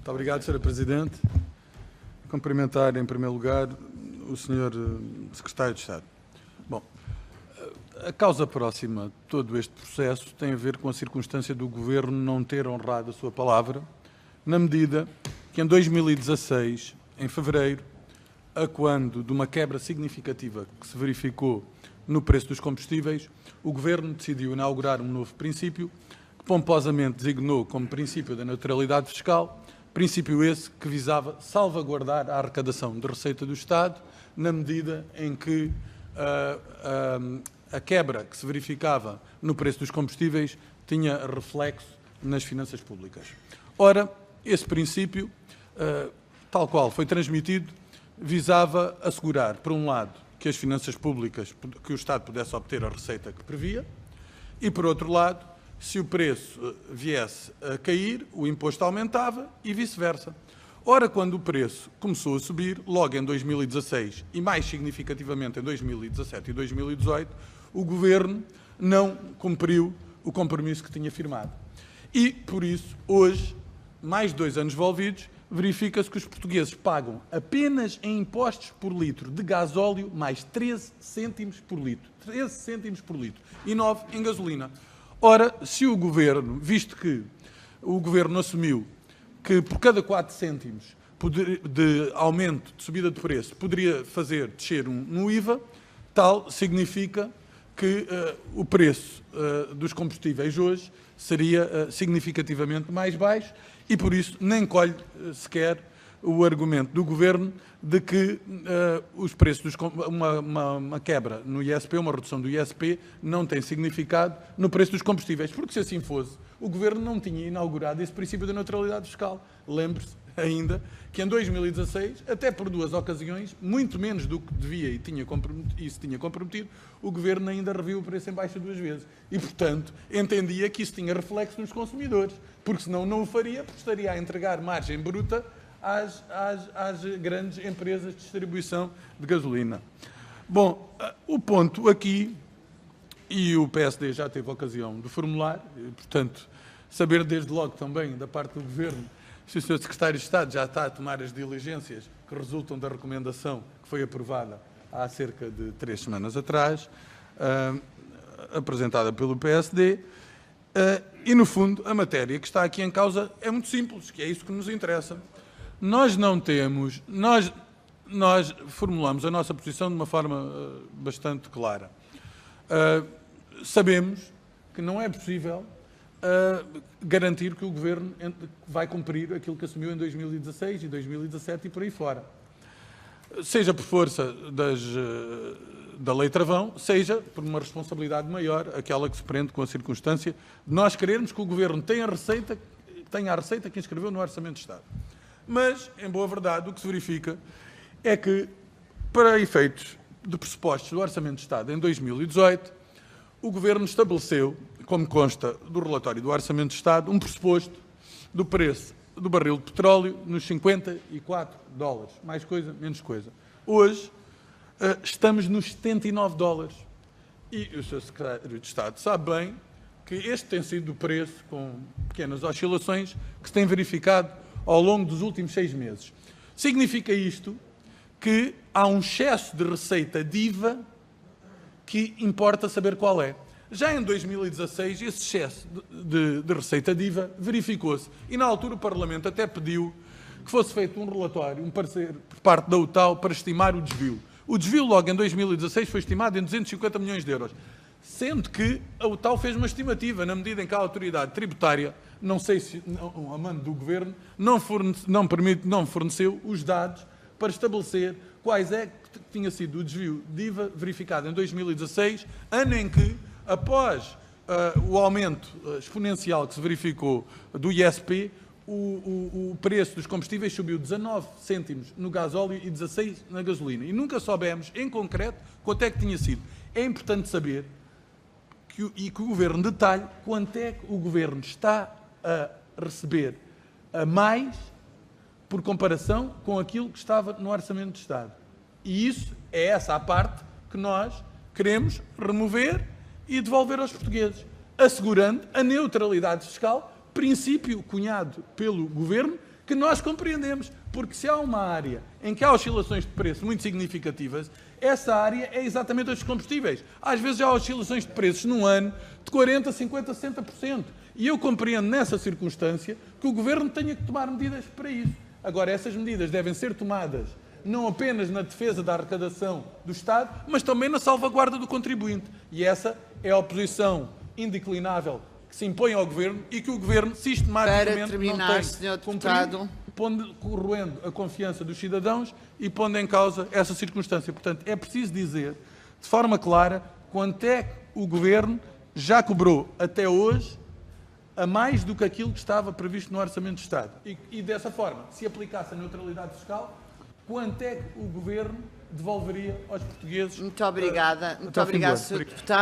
Muito obrigado, Sra. Presidente. Cumprimentar, em primeiro lugar, o Sr. Secretário de Estado. Bom, a causa próxima de todo este processo tem a ver com a circunstância do Governo não ter honrado a sua palavra, na medida que em 2016, em fevereiro, a quando de uma quebra significativa que se verificou no preço dos combustíveis, o Governo decidiu inaugurar um novo princípio que pomposamente designou como princípio da neutralidade fiscal, princípio esse que visava salvaguardar a arrecadação de receita do Estado, na medida em que a quebra que se verificava no preço dos combustíveis tinha reflexo nas finanças públicas. Ora, esse princípio, tal qual foi transmitido, visava assegurar, por um lado, que as finanças públicas, que o Estado pudesse obter a receita que previa, e, por outro lado, se o preço viesse a cair, o imposto aumentava e vice-versa. Ora, quando o preço começou a subir, logo em 2016 e mais significativamente em 2017 e 2018, o Governo não cumpriu o compromisso que tinha firmado. E, por isso, hoje, mais de 2 anos envolvidos, verifica-se que os portugueses pagam apenas em impostos por litro de gasóleo mais 13 cêntimos por litro. 13 cêntimos por litro. E 9 em gasolina. Ora, se o Governo, visto que o Governo assumiu que por cada 4 cêntimos de aumento, de subida de preço, poderia fazer descer no IVA, tal significa que o preço dos combustíveis hoje seria significativamente mais baixo e, por isso, nem colhe sequer o argumento do Governo de que os preços, uma quebra no ISP, uma redução do ISP, não tem significado no preço dos combustíveis, porque se assim fosse, o Governo não tinha inaugurado esse princípio da neutralidade fiscal. Lembre-se ainda que em 2016, até por 2 ocasiões, muito menos do que devia e se tinha comprometido, o Governo ainda reviu o preço em baixa 2 vezes. E, portanto, entendia que isso tinha reflexo nos consumidores, porque senão não o faria, porque estaria a entregar margem bruta às grandes empresas de distribuição de gasolina. Bom, o ponto aqui, e o PSD já teve a ocasião de formular, e, portanto, saber desde logo também da parte do Governo se o Sr. Secretário de Estado já está a tomar as diligências que resultam da recomendação que foi aprovada há cerca de 3 semanas atrás, apresentada pelo PSD, e, no fundo, a matéria que está aqui em causa é muito simples, que é isso que nos interessa. Nós não temos, nós formulamos a nossa posição de uma forma bastante clara. Sabemos que não é possível garantir que o Governo vai cumprir aquilo que assumiu em 2016 e 2017 e por aí fora. Seja por força da lei travão, seja por uma responsabilidade maior, aquela que se prende com a circunstância de nós querermos que o Governo tenha a receita que inscreveu no Orçamento de Estado. Mas, em boa verdade, o que se verifica é que, para efeitos de pressupostos do Orçamento de Estado em 2018, o Governo estabeleceu, como consta do relatório do Orçamento de Estado, um pressuposto do preço do barril de petróleo nos $54. Mais coisa, menos coisa. Hoje, estamos nos $79. E o Sr. Secretário de Estado sabe bem que este tem sido o preço, com pequenas oscilações, que se tem verificado ao longo dos últimos 6 meses. Significa isto que há um excesso de receita de IVA que importa saber qual é. Já em 2016, esse excesso de receita de IVA verificou-se e, na altura, o Parlamento até pediu que fosse feito um relatório, um parecer por parte da UTAU para estimar o desvio. O desvio, logo em 2016, foi estimado em 250 milhões de euros, sendo que a UTAU fez uma estimativa, na medida em que a autoridade tributária, não sei se a mando do Governo, não forneceu os dados para estabelecer quais é que tinha sido o desvio de IVA verificado em 2016, ano em que, após o aumento exponencial que se verificou do ISP, o preço dos combustíveis subiu 19 cêntimos no gasóleo e 16 na gasolina. E nunca soubemos, em concreto, quanto é que tinha sido. É importante saber que o Governo detalhe quanto é que o Governo está a receber a mais por comparação com aquilo que estava no Orçamento de Estado. E isso é essa a parte que nós queremos remover e devolver aos portugueses, assegurando a neutralidade fiscal, princípio cunhado pelo Governo, que nós compreendemos, porque se há uma área em que há oscilações de preço muito significativas, essa área é exatamente os combustíveis. Às vezes há oscilações de preços num ano de 40%, 50%, 60%. E eu compreendo nessa circunstância que o Governo tenha que tomar medidas para isso. Agora, essas medidas devem ser tomadas não apenas na defesa da arrecadação do Estado, mas também na salvaguarda do contribuinte. E essa é a oposição indeclinável que se impõe ao Governo e que o Governo sistematicamente Para terminar, não tem Sr. cumprido, corroendo a confiança dos cidadãos e pondo em causa essa circunstância. Portanto, é preciso dizer, de forma clara, quanto é que o Governo já cobrou até hoje a mais do que aquilo que estava previsto no Orçamento do Estado. E dessa forma, se aplicasse a neutralidade fiscal, quanto é que o Governo devolveria aos portugueses? Muito obrigada. Muito até ao fim do obrigada, ano. Sr. Deputado.